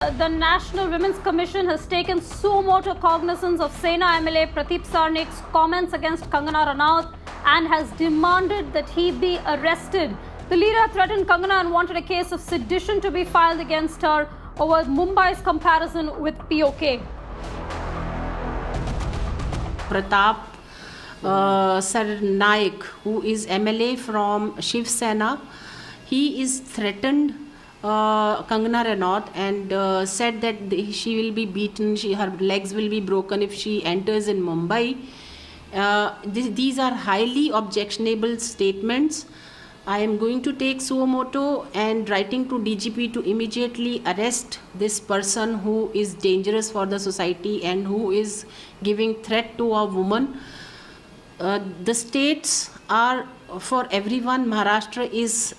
The National Women's Commission has taken suo motu cognizance of Sena MLA Pradeep Sarnaik's comments against Kangana Ranaut and has demanded that he be arrested. The leader threatened Kangana and wanted a case of sedition to be filed against her over Mumbai's comparison with POK. Pratap Sarnaik, who is MLA from Shiv Sena, he is threatened Kangana Ranaut and said that she will be beaten, her legs will be broken if she enters in Mumbai. These are highly objectionable statements. I am going to take suo motu and writing to DGP to immediately arrest this person who is dangerous for the society and who is giving threat to a woman. The states are for everyone. Maharashtra is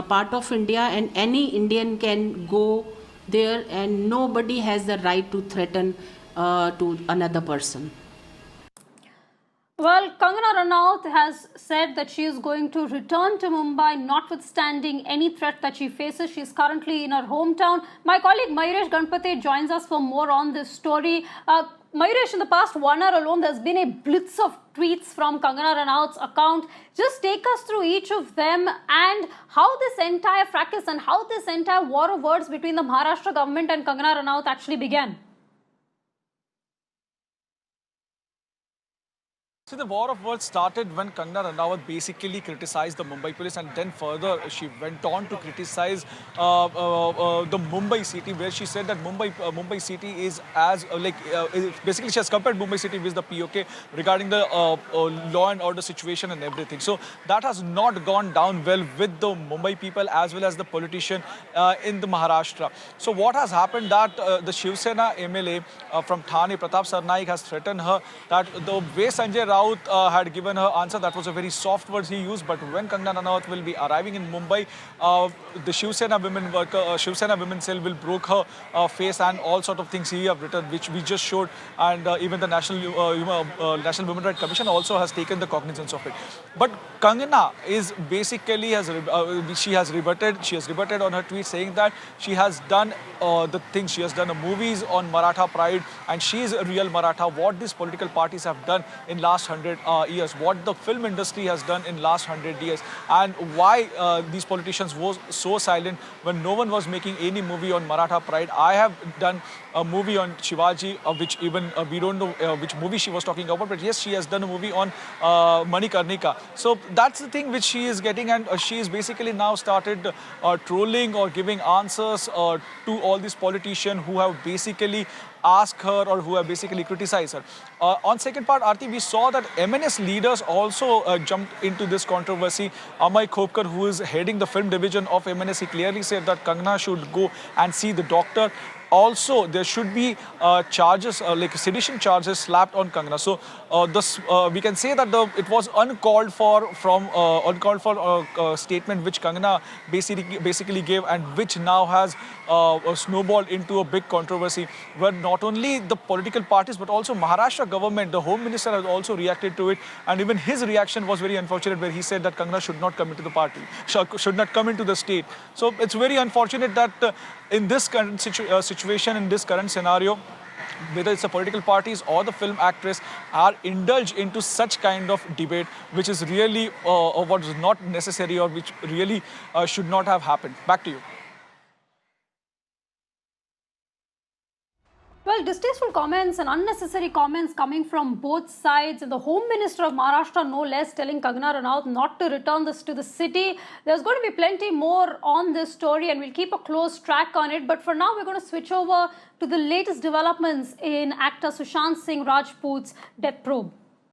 part of India, and any Indian can go there, and nobody has the right to threaten to another person. Well, Kangana Ranaut has said that she is going to return to Mumbai notwithstanding any threat that she faces. She is currently in her hometown. My colleague Mayuresh Ganpati joins us for more on this story. Mayuresh, in the past 1 hour alone, there's been a blitz of tweets from Kangana Ranaut's account. Just take us through each of them and how this entire fracas and how this entire war of words between the Maharashtra government and Kangana Ranaut actually began. So the war of words started when Kangana Ranaut basically criticized the Mumbai police, and then further she went on to criticize the Mumbai city, where she said that Mumbai city is as basically she has compared Mumbai city with the POK regarding the law and order situation and everything. So that has not gone down well with the Mumbai people as well as the politician in the Maharashtra. So what has happened that the Shiv Sena MLA from Thane, Pratap Sarnaik, has threatened her that the way Sanjay Raut had given her answer, that was a very soft words he used, but when Kangana Ranaut will be arriving in Mumbai, the Shiv Sena women cell will broke her face and all sort of things he have written, which we just showed, and even the National Women Rights Commission also has taken the cognizance of it. But Kangana is basically she has rebutted on her tweet, saying that she has done the things, she has done movies on Maratha pride, and she is a real Maratha. What these political parties have done in last 100 years, what the film industry has done in last 100 years, and why these politicians were so silent when no one was making any movie on Maratha pride. I have done a movie on Shivaji, which even we don't know which movie she was talking about, but yes, she has done a movie on Manikarnika. So that's the thing which she is getting, and she is basically now started trolling or giving answers to all these politicians who have basically asked her or who have basically criticized her. On second part, Aarti, we saw that MNS leaders also jumped into this controversy. Amay Khopkar, who is heading the film division of MNS, he clearly said that Kangana should go and see the doctor. Also, there should be charges, like sedition charges slapped on Kangana. So we can say that it was uncalled for statement which Kangana basically gave, and which now has snowballed into a big controversy, where not only the political parties but also Maharashtra government, the Home Minister, has also reacted to it, and even his reaction was very unfortunate, where he said that Kangana should not come into the party, should not come into the state. So it's very unfortunate that in this current situation, in this current scenario, whether it's the political parties or the film actress, are indulged into such kind of debate, which is really what is not necessary, or which really should not have happened. Back to you. Well, distasteful comments and unnecessary comments coming from both sides, and the Home Minister of Maharashtra, no less, telling Kangana Ranaut not to return this to the city. There's going to be plenty more on this story, and we'll keep a close track on it. But for now, we're going to switch over to the latest developments in actor Sushant Singh Rajput's death probe.